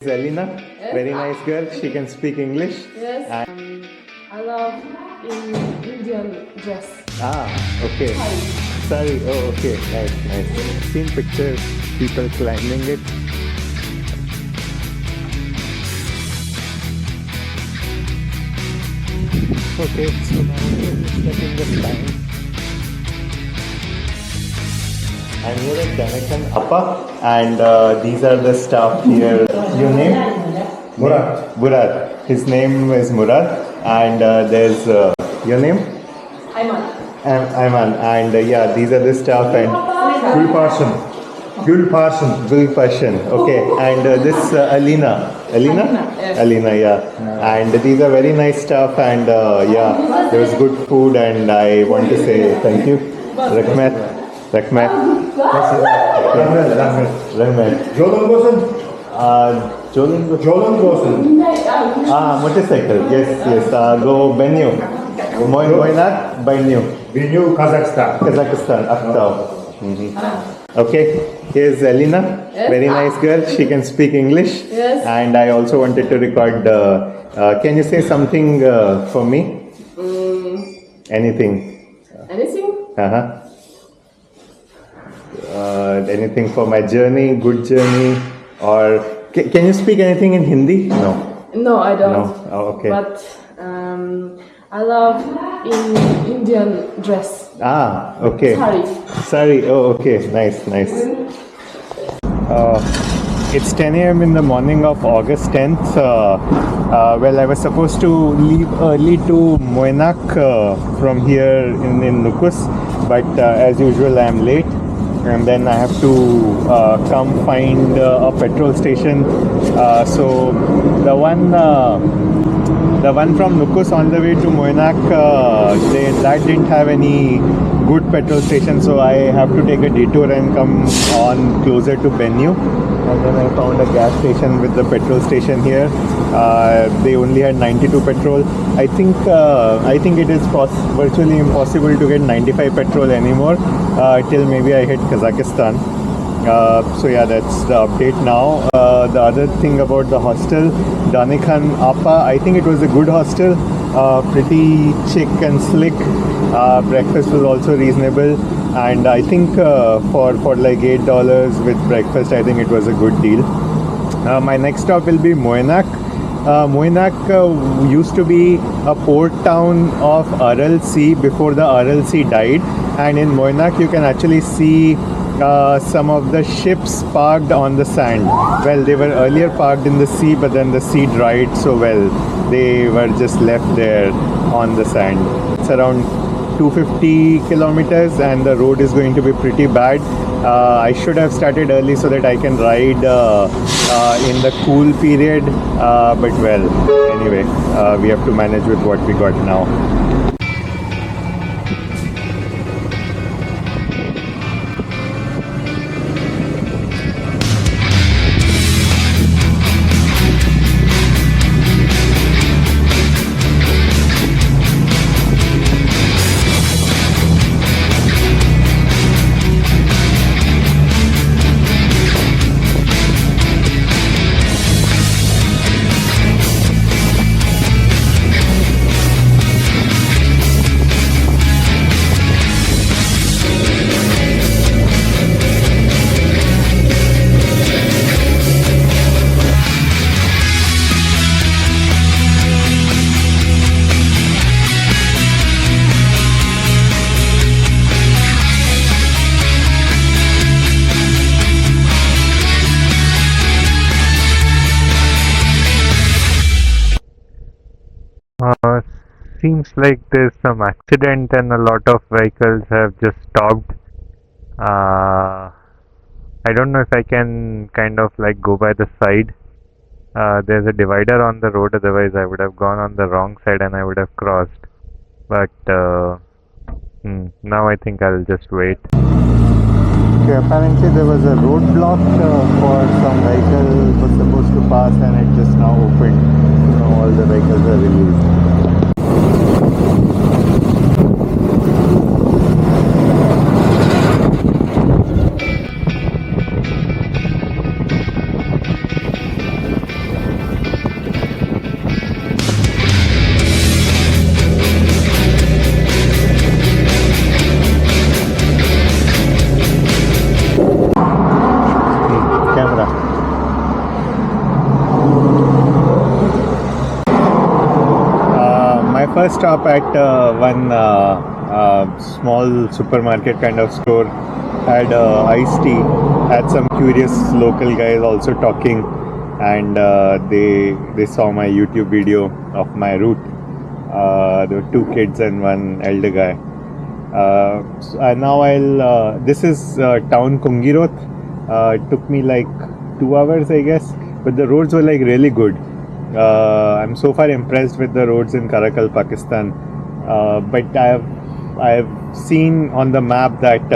Zelina, Yes. very nice girl. She can speak English. Yes. I love in Indian dress. Okay. Sorry. Oh, okay. Nice, nice. Seen pictures, people climbing it. Okay, so now we're stepping the line. I'm here at Danakan Appa, and these are the staff here. Your name? Murad. Murad. His name is Murad, and there's your name? Ayman. Ayman, and yeah, these are the staff and Gulparsan. Gulparsan. Gulpashan. Okay, and this Alina. Alina? Yes. Alina, yeah. And these are very nice staff, and yeah, there was good food, and I want to say thank you. Rahmat. Rahmat. Rahmat. Jolan Gosan. Jolan Gosan. motorcycle. Yes. Go Benue. Moynaq Benue. Benue, Kazakhstan. Kazakhstan. Aktau. Okay, here's Elena. Yes. Very nice girl. She can speak English. Yes. And I also wanted to record. Can you say something for me? Anything. Anything? Anything for my journey, good journey, or can you speak anything in Hindi? No. No, I don't. No. Oh, okay. But I love in Indian dress. Okay. Sari. Oh, okay. Nice. It's 10 a.m. in the morning of August 10th. Well, I was supposed to leave early to Moynaq from here in Nukus, but as usual, I am late. And then I have to come find a petrol station. So the one from Nukus on the way to Moynaq, that didn't have any good petrol station, so I have to take a detour and come on closer to Benue. And then I found a gas station with the petrol station here. They only had 92 petrol. I think it is virtually impossible to get 95 petrol anymore till maybe I hit Kazakhstan. So yeah, that's the update now. The other thing about the hostel, Danakan Appa, I think it was a good hostel, pretty chic and slick. Breakfast was also reasonable, and I think for like $8 with breakfast, I think it was a good deal. My next stop will be Moynaq. Moynaq used to be a port town of Aral Sea before the Aral Sea died, and in Moynaq you can actually see some of the ships parked on the sand. Well, they were earlier parked in the sea, but then the sea dried, so well, they were just left there on the sand. It's around 250 kilometers, and the road is going to be pretty bad. I should have started early so that I can ride in the cool period, but well, anyway, we have to manage with what we got now. Seems like there's some accident and a lot of vehicles have just stopped. I don't know if I can kind of like go by the side. There's a divider on the road, otherwise I would have gone on the wrong side and I would have crossed. But now I think I'll just wait. Okay, apparently there was a roadblock for some vehicle was supposed to pass, and it just now opened. Now all the vehicles are released. first stop at one small supermarket kind of store. Had iced tea. Had some curious local guys also talking, and they saw my YouTube video of my route. There were 2 kids and 1 elder guy. Now this is town Kungiroth. It took me like 2 hours, I guess, but the roads were like really good. I'm so far impressed with the roads in Karakkal, Pakistan. But I have seen on the map that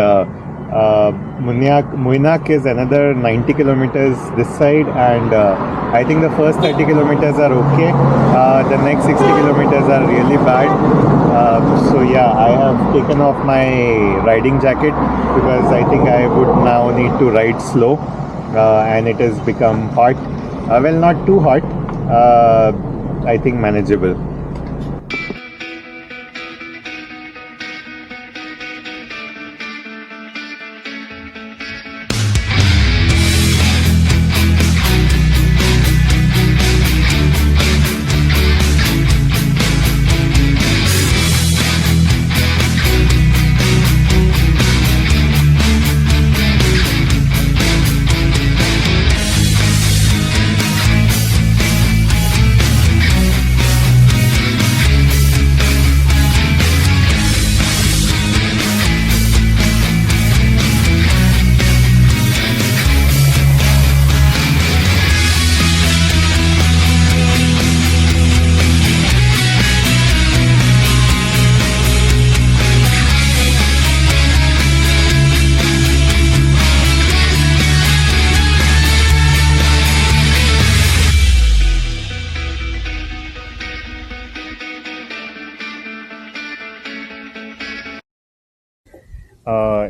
Moynaq is another 90 kilometers this side, and I think the first 30 kilometers are okay. The next 60 kilometers are really bad. So yeah, I have taken off my riding jacket because I think I would now need to ride slow, and it has become hot. Well, not too hot. I think manageable.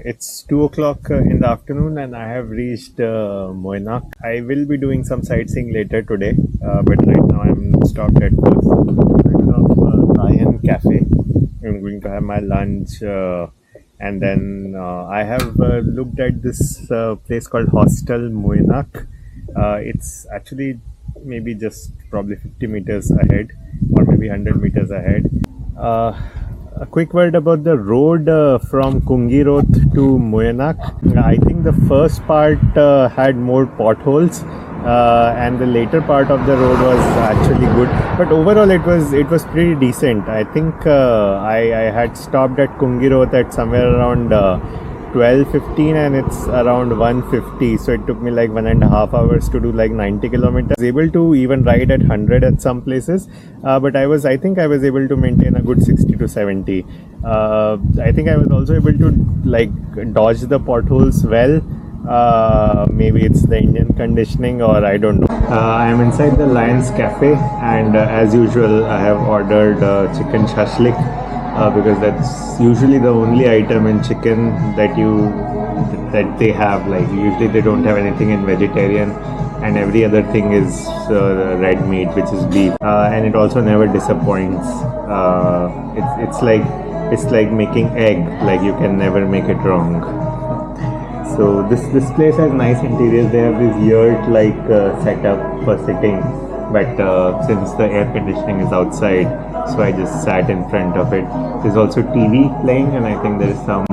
It's 2 o'clock in the afternoon, and I have reached Moynaq. I will be doing some sightseeing later today, but right now I'm stopped at first Thaian Cafe. I'm going to have my lunch, and then I have looked at this place called Hostel Moynaq. It's actually maybe just probably 50 meters ahead, or maybe 100 meters ahead. A quick word about the road from Kungiroth to Moynaq. I think the first part had more potholes, and the later part of the road was actually good. But overall, it was pretty decent. I think I had stopped at Kungiroth at somewhere around 12:15, and it's around 1:50. So it took me like 1.5 hours to do like 90 kilometers. I was able to even ride at 100 at some places, but I think I was able to maintain a good 60 to 70. I think I was also able to like dodge the potholes well. Maybe it's the engine conditioning, or I don't know. I am inside the Lions Cafe, and as usual, I have ordered chicken shashlik. Because that's usually the only item in chicken that they have. Like usually they don't have anything in vegetarian, and every other thing is red meat, which is beef, and it also never disappoints. It's like making egg. Like you can never make it wrong. So this place has nice interiors. They have this yurt-like setup for sitting, but since the air conditioning is outside, so I just sat in front of it. There's also TV playing, and I think there is some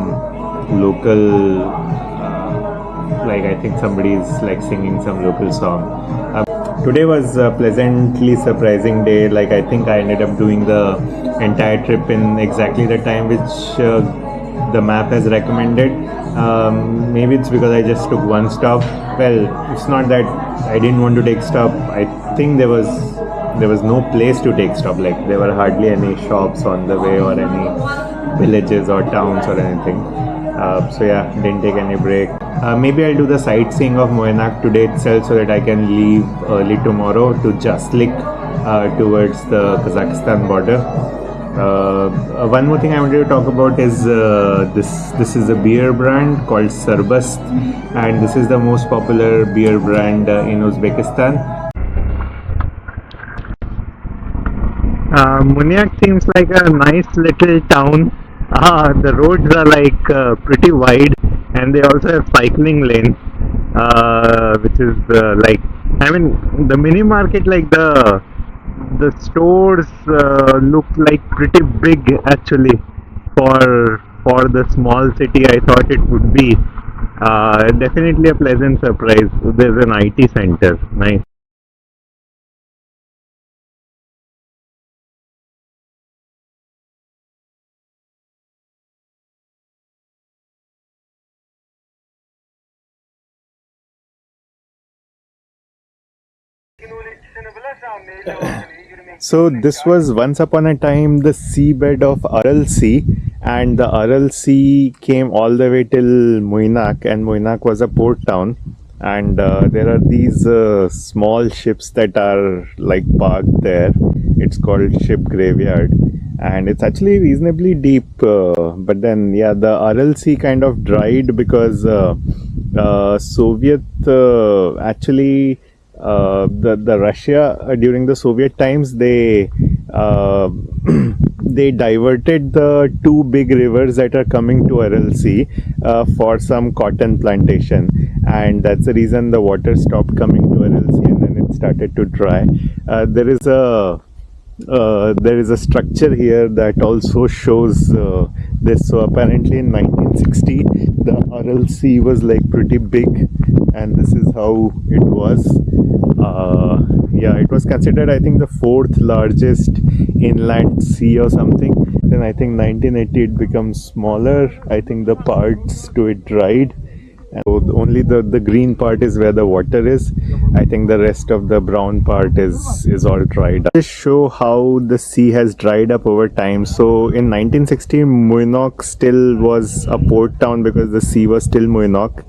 local, like I think somebody is like singing some local song. Today was a pleasantly surprising day. Like I think I ended up doing the entire trip in exactly the time which the map has recommended. Maybe it's because I just took one stop. Well, it's not that I didn't want to take stop. I think there was no place to take stop. Like there were hardly any shops on the way, or any villages or towns or anything. So yeah, didn't take any break. Maybe I'll do the sightseeing of Moynaq today itself, so that I can leave early tomorrow to Jaslik towards the Kazakhstan border. One more thing I wanted to talk about is this is a beer brand called Sarbast, and this is the most popular beer brand in Uzbekistan. Moynaq seems like a nice little town. The roads are like pretty wide, and they also have cycling lane, which is like, I mean, the mini market, like the The stores look like pretty big actually for the small city I thought it would be. Definitely a pleasant surprise. There's an IT center. Nice. So this was once upon a time the seabed of Aral Sea, and the Aral Sea came all the way till Moynaq, and Moynaq was a port town. And there are these small ships that are like parked there. It's called ship graveyard, and it's actually reasonably deep. But then, yeah, the Aral Sea kind of dried because Soviet actually the Russia during the Soviet times they diverted the two big rivers that are coming to Aral Sea for some cotton plantation, and that's the reason the water stopped coming to Aral Sea and then it started to dry. There is a structure here that also shows this. So apparently in 1960 the Aral Sea was like pretty big, and this is how it was. Yeah, it was considered, I think, the fourth largest inland sea or something. Then I think 1980 it becomes smaller. I think the parts to it dried. So only the green part is where the water is. I think the rest of the brown part is all dried up. Just show how the sea has dried up over time. So in 1960, Moynaq still was a port town because the sea was still Moynaq.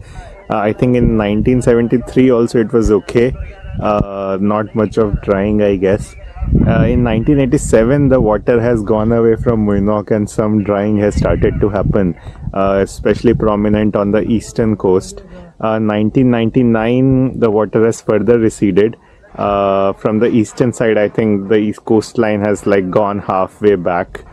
I think in 1973 also it was okay. Not much of drying, I guess. In 1987, the water has gone away from Moynaq and some drying has started to happen, especially prominent on the eastern coast. 1999, the water has further receded. From the eastern side, I think the east coastline has like gone halfway back.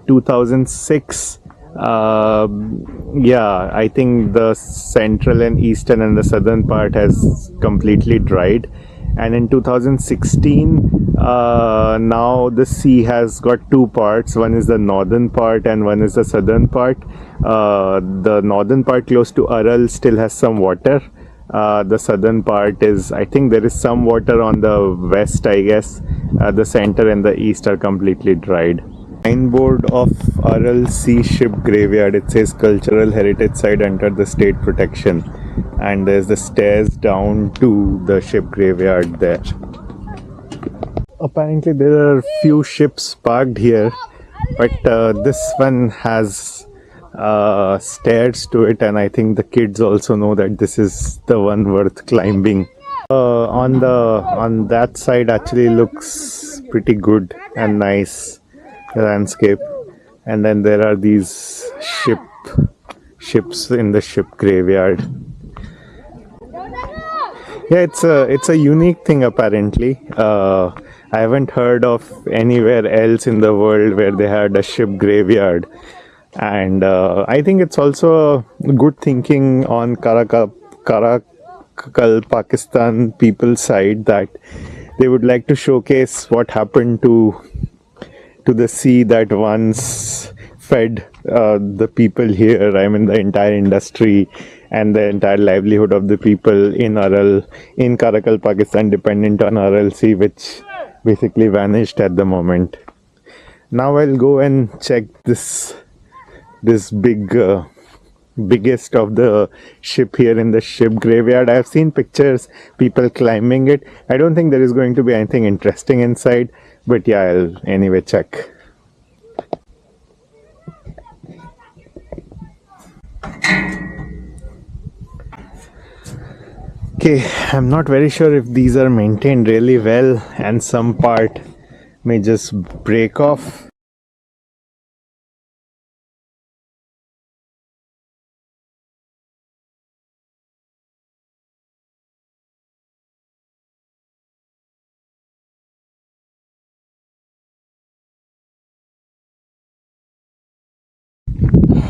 2006, yeah, I think the central and eastern and the southern part has completely dried. And in 2016, now the sea has got two parts. One is the northern part and one is the southern part. The northern part close to Aral still has some water. The southern part is, I think there is some water on the west, I guess. The center and the east are completely dried. Signboard of Aral Sea Ship Graveyard. It says Cultural Heritage Site under the State Protection, and there's the stairs down to the ship graveyard there. Apparently there are few ships parked here, but this one has stairs to it, and I think the kids also know that this is the one worth climbing. On that side actually looks pretty good and nice landscape, and then there are these ships in the ship graveyard. Yeah, it's a unique thing apparently. I haven't heard of anywhere else in the world where they had a ship graveyard, and I think it's also a good thinking on Karakal, Pakistan people's side, that they would like to showcase what happened to the sea that once fed the people here. I mean, the entire industry and the entire livelihood of the people in Karakal, Pakistan, dependent on Aral Sea, which basically vanished at the moment. Now I'll go and check this biggest of the ship here in the ship graveyard. I've seen pictures, people climbing it. I don't think there is going to be anything interesting inside, but yeah, I'll anyway check. Okay, I'm not very sure if these are maintained really well, and some part may just break off.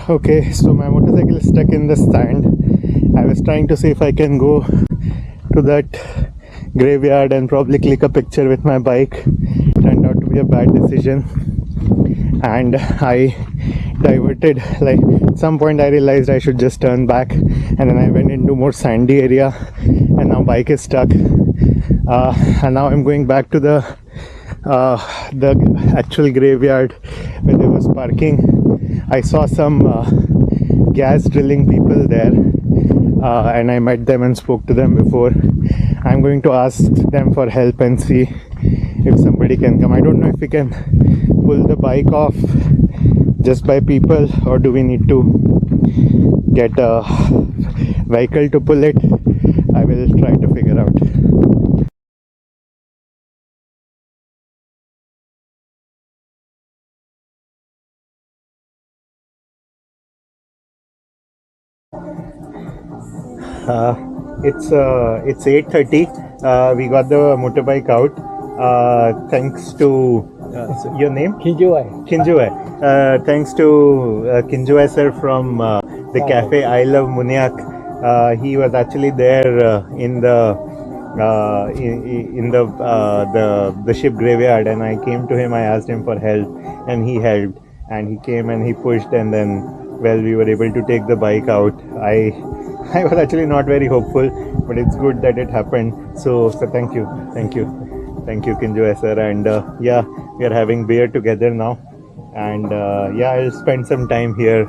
Okay, so my motorcycle is stuck in the stand. I was trying to see if I can go to that graveyard and probably click a picture with my bike. Turned out to be a bad decision, and I diverted. Like at some point I realized I should just turn back, and then I went into more sandy area, and now bike is stuck. And now I'm going back to the actual graveyard where there was parking. I saw some gas drilling people there, and I met them and spoke to them before. I'm going to ask them for help and see if somebody can come. I don't know if we can pull the bike off just by people, or do we need to get a vehicle to pull it. I will try to figure out. It's 8:30. We got the motorbike out. Thanks to your name, Kinjue. Thanks to Kinjue sir from the cafe I Love Moynaq. He was actually there in the ship graveyard, and I came to him. I asked him for help, and he helped. And he came and he pushed, and then we were able to take the bike out. I was actually not very hopeful, but it's good that it happened. So thank you, Kinjue sir. And we are having beer together now, and I'll spend some time here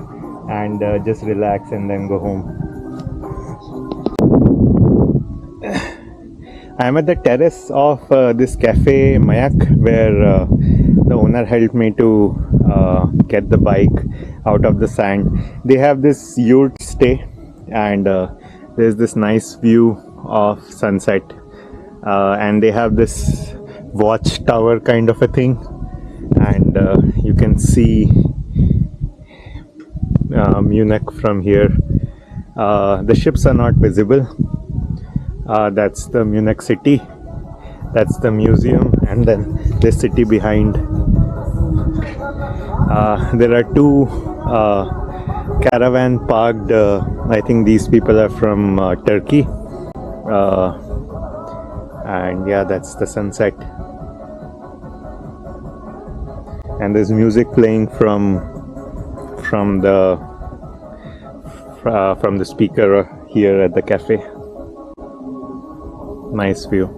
and just relax and then go home. I'm at the terrace of this cafe Moynaq, where the owner helped me to get the bike out of the sand. They have this yurt stay, and there's this nice view of sunset, and they have this watchtower kind of a thing, and you can see Moynaq from here. The ships are not visible. That's the Moynaq city, that's the museum, and then this city behind. There are two caravan parked. I think these people are from Turkey, and that's the sunset, and there's music playing from the speaker here at the cafe. Nice view.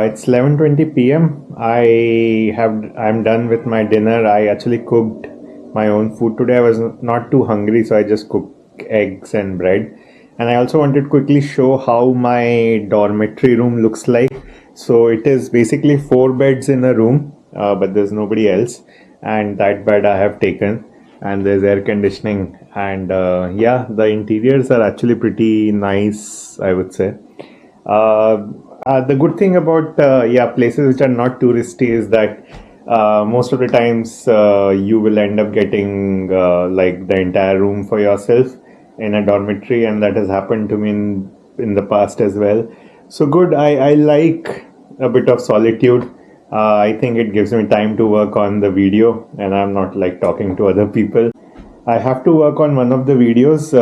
It's 11:20 p.m. I'm done with my dinner. I actually cooked my own food today. I was not too hungry, so I just cooked eggs and bread. And I also wanted to quickly show how my dormitory room looks like. So it is basically 4 beds in a room, but there's nobody else. And that bed I have taken, and there's air conditioning. And the interiors are actually pretty nice, I would say. The good thing about places which are not touristy is that most of the times you will end up getting like the entire room for yourself in a dormitory, and that has happened to me in the past as well. So good. I like a bit of solitude. I think it gives me time to work on the video, and I'm not like talking to other people. I have to work on one of the videos.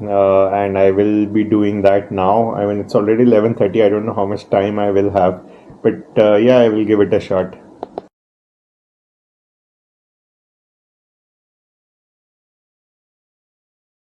And I will be doing that now. I mean, it's already 11:30. I don't know how much time I will have, but I will give it a shot.